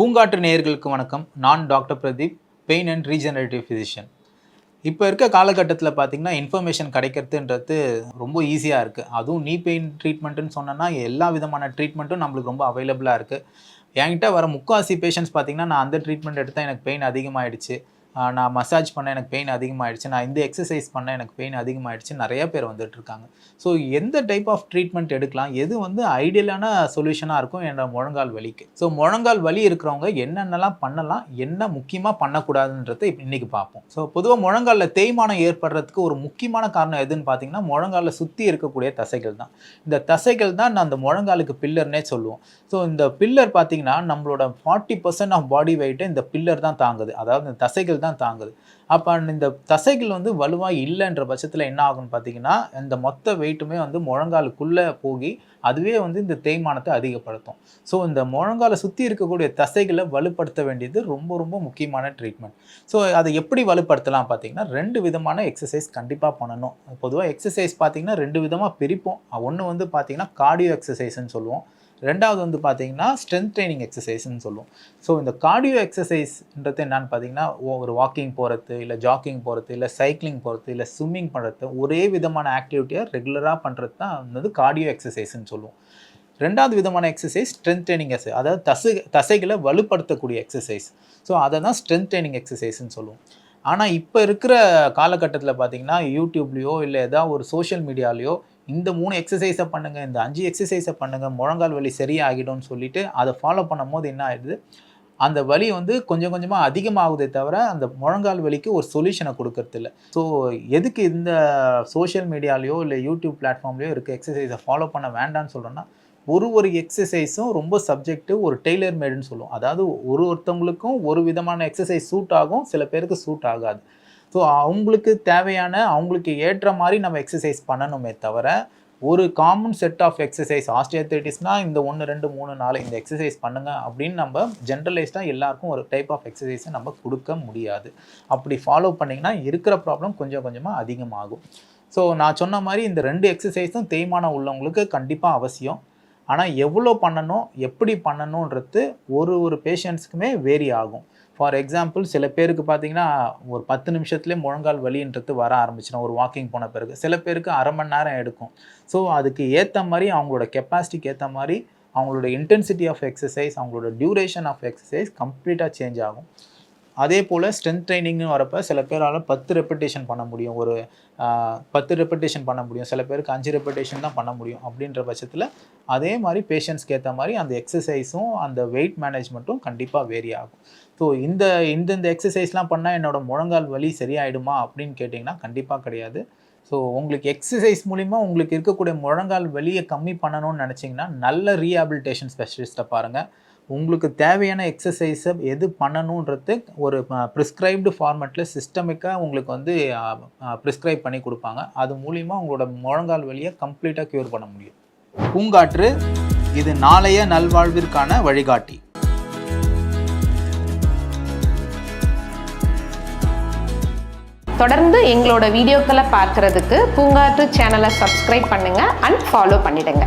பூங்காற்று நேயர்களுக்கு வணக்கம். நான் doctor Pradeep, pain and regenerative physician. இப்போ இருக்க காலகட்டத்தில் பார்த்தீங்கன்னா இன்ஃபர்மேஷன் கிடைக்கிறதுன்றது ரொம்ப ஈஸியாக இருக்குது. அதுவும் நீ பெயின் ட்ரீட்மெண்ட்டுன்னு சொன்னோன்னா எல்லா விதமான ட்ரீட்மெண்ட்டும் நம்மளுக்கு ரொம்ப அவைலபிளாக இருக்குது. என்கிட்ட வர முக்கால்வாசி பேஷண்ட்ஸ் பார்த்தீங்கன்னா நான் அந்த ட்ரீட்மெண்ட் எடுத்தால் எனக்கு பெயின் அதிகமாகிடுச்சு, நான் மசாஜ் பண்ண எனக்கு பெயின் அதிகமாகிடுச்சு, நான் இந்த எக்ஸசைஸ் பண்ண எனக்கு பெயின் அதிகமாகிடுச்சு, நிறைய பேர் வந்துட்டுருக்காங்க. ஸோ எந்த டைப் ஆஃப் ட்ரீட்மெண்ட் எடுக்கலாம், எது ஐடியலான சொல்யூஷனாக இருக்கும் என்னோட முழங்கால் வலிக்கு? ஸோ முழங்கால் வலி இருக்கிறவங்க என்னென்னலாம் பண்ணலாம், என்ன முக்கியமாக பண்ணக்கூடாதுன்றதை இன்றைக்கி பார்ப்போம். ஸோ பொதுவாக முழங்காலில் தேய்மானம் ஏற்படுறதுக்கு ஒரு முக்கியமான காரணம் எதுன்னு பார்த்தீங்கன்னா முழங்காலில் சுற்றி இருக்கக்கூடிய தசைகள் தான். இந்த தசைகள் தான் அந்த முழங்காலுக்கு பில்லர்னே சொல்லுவோம். ஸோ இந்த பில்லர் பார்த்தீங்கன்னா நம்மளோட 40% ஆஃப் பாடி வெயிட்டை இந்த பில்லர் தான் தாங்குது, அதாவது இந்த தசைகள் தான் தாங்குது. அப்போ இந்த தசைகள் வலுவாக இல்லைன்ற பட்சத்தில் என்ன ஆகும்னு பார்த்தீங்கன்னா இந்த மொத்த வெயிட்டுமே முழங்காலுக்குள்ளே போகி அதுவே இந்த தேய்மானத்தை அதிகப்படுத்தும். ஸோ இந்த முழங்காலை சுற்றி இருக்கக்கூடிய தசைகளை வலுப்படுத்த வேண்டியது ரொம்ப ரொம்ப முக்கியமான ட்ரீட்மெண்ட். ஸோ அதை எப்படி வலுப்படுத்தலாம் பார்த்தீங்கன்னா 2 விதமான எக்ஸசைஸ் கண்டிப்பாக பண்ணணும். பொதுவாக எக்ஸசைஸ் பார்த்தீங்கன்னா 2 விதமாக பிரிப்போம். ஒன்று பார்த்தீங்கன்னா கார்டியோ எக்ஸசைஸ்ன்னு சொல்லுவோம், ரெண்டாவது பார்த்தீங்கன்னா ஸ்ட்ரென்த் ட்ரைனிங் எக்ஸசைஸ்ன்னு சொல்லுவோம். ஸோ இந்த கார்டியோ எக்ஸசைஸ்ன்றது என்னன்னு பார்த்தீங்கன்னா ஒரு வாக்கிங் போகிறது, இல்லை ஜாக்கிங் போகிறது, இல்லை சைக்கிளிங் போகிறது, இல்லை ஸ்விம்மிங் பண்ணுறது, ஒரே விதமான ஆக்டிவிட்டியை ரெகுலராக பண்ணுறது தான் கார்டியோ எக்ஸசைஸ்ன்னு சொல்லுவோம். ரெண்டாவது விதமான எக்ஸசைஸ் ஸ்ட்ரென்த் ட்ரைனிங் எக்ஸசைஸ், அதாவது தசைகளை வலுப்படுத்தக்கூடிய எக்ஸசைஸ். ஸோ அதை தான் ஸ்ட்ரென்த் ட்ரைனிங் எக்ஸசைஸ்ன்னு சொல்லுவோம். ஆனால் இப்போ இருக்கிற காலகட்டத்தில் பார்த்தீங்கன்னா யூடியூப்லேயோ இல்லை ஏதாவது ஒரு சோஷியல் மீடியாலேயோ இந்த 3 எக்ஸசைஸை பண்ணுங்கள், இந்த 5 எக்ஸசைஸை பண்ணுங்கள், முழங்கால் வலி சரியாகிடும்னு சொல்லிட்டு அதை ஃபாலோ பண்ணும் போது என்ன ஆகிடுது, அந்த வலி கொஞ்சம் கொஞ்சமாக அதிகமாகுதே தவிர அந்த முழங்கால் வலிக்கு ஒரு சொல்யூஷனை கொடுக்கறதில்ல. ஸோ எதுக்கு இந்த சோஷியல் மீடியாலேயோ இல்லை யூடியூப் பிளாட்ஃபார்ம்லேயோ இருக்க எக்ஸசைஸை ஃபாலோ பண்ண வேண்டாம்னு சொல்கிறேன்னா, ஒரு எக்ஸசைஸும் ரொம்ப சப்ஜெக்டிவ், ஒரு டெய்லர் மேடுன்னு சொல்லுவோம். அதாவது ஒருத்தவங்களுக்கும் ஒரு விதமான எக்ஸசைஸ் சூட் ஆகும், சில பேருக்கு சூட் ஆகாது. ஸோ அவங்களுக்கு தேவையான, அவங்களுக்கு ஏற்ற மாதிரி நம்ம எக்ஸசைஸ் பண்ணணுமே தவிர ஒரு காமன் செட் ஆஃப் எக்ஸசைஸ் ஆஸ்டியோஆர்த்ரைட்டிஸ்னால் இந்த 1 2 3 4 இந்த எக்ஸசைஸ் பண்ணுங்கள் அப்படின்னு நம்ம ஜென்ரலைஸ்டாக எல்லாருக்கும் ஒரு டைப் ஆஃப் எக்ஸசைஸை நம்ம கொடுக்க முடியாது. அப்படி ஃபாலோ பண்ணிங்கன்னா இருக்கிற ப்ராப்ளம் கொஞ்சம் கொஞ்சமாக அதிகமாகும். ஸோ நான் சொன்ன மாதிரி இந்த 2 எக்ஸசைஸும் தேய்மானம் உள்ளவங்களுக்கு கண்டிப்பாக அவசியம். ஆனால் எவ்வளோ பண்ணணும், எப்படி பண்ணணுன்றது ஒரு பேஷண்ட்ஸுக்குமே வேரி ஆகும். ஃபார் எக்ஸாம்பிள் சில பேருக்கு பார்த்தீங்கன்னா ஒரு 10 நிமிஷத்துலேயே முழங்கால் வலின்றது வர ஆரம்பிச்சிடும் ஒரு வாக்கிங் போன பிறகு. சில பேருக்கு அரை மணி நேரம் எடுக்கும். ஸோ அதுக்கு ஏற்ற மாதிரி அவங்களோட கெப்பாசிட்டிக்கு ஏற்ற மாதிரி அவங்களோட இன்டென்சிட்டி ஆஃப் எக்ஸசைஸ், அவங்களோட டியூரேஷன் ஆஃப் எக்ஸசைஸ் கம்ப்ளீட்டாக சேஞ்ச் ஆகும். அதே போல் ஸ்ட்ரென்த் ட்ரைனிங்னு வரப்போ சில பேரால் 10 ரெப்பிட்டேஷன் பண்ண முடியும், ஒரு 10 ரெப்பிட்டேஷன் பண்ண முடியும், சில பேருக்கு 5 ரெப்பிட்டேஷன் தான் பண்ண முடியும். அப்படின்ற பட்சத்தில் அதே மாதிரி பேஷண்ட்ஸ்க்கு ஏற்ற மாதிரி அந்த எக்ஸசைஸும் அந்த வெயிட் மேனேஜ்மெண்ட்டும் கண்டிப்பாக வேரி ஆகும். ஸோ இந்த எக்ஸசைஸ்லாம் பண்ணால் என்னோடய முழங்கால் வலி சரியாயிடுமா அப்படின்னு கேட்டிங்கன்னா கண்டிப்பாக கிடையாது. ஸோ உங்களுக்கு எக்ஸசைஸ் மூலிமா உங்களுக்கு இருக்கக்கூடிய முழங்கால் வலியை கம்மி பண்ணணும்னு நினச்சிங்கன்னா நல்ல ரீஹாபிலிட்டேஷன் ஸ்பெஷலிஸ்ட்டை பாருங்கள். உங்களுக்கு தேவையான எக்ஸசைஸை எது பண்ணணுன்றது ஒரு ப்ரிஸ்கிரைப்டு ஃபார்மேட்டில் சிஸ்டமிக்காக உங்களுக்கு ப்ரிஸ்கிரைப் பண்ணி கொடுப்பாங்க. அது மூலிமா உங்களோட முழங்கால் வலியை கம்ப்ளீட்டாக க்யூர் பண்ண முடியும். பூங்காற்று, இது நாளைய நல்வாழ்விற்கான வழிகாட்டி. தொடர்ந்து எங்களோட வீடியோக்களை பார்க்குறதுக்கு பூங்காற்று சேனலை சப்ஸ்கிரைப் பண்ணுங்கள் அண்ட் ஃபாலோ பண்ணிடுங்க.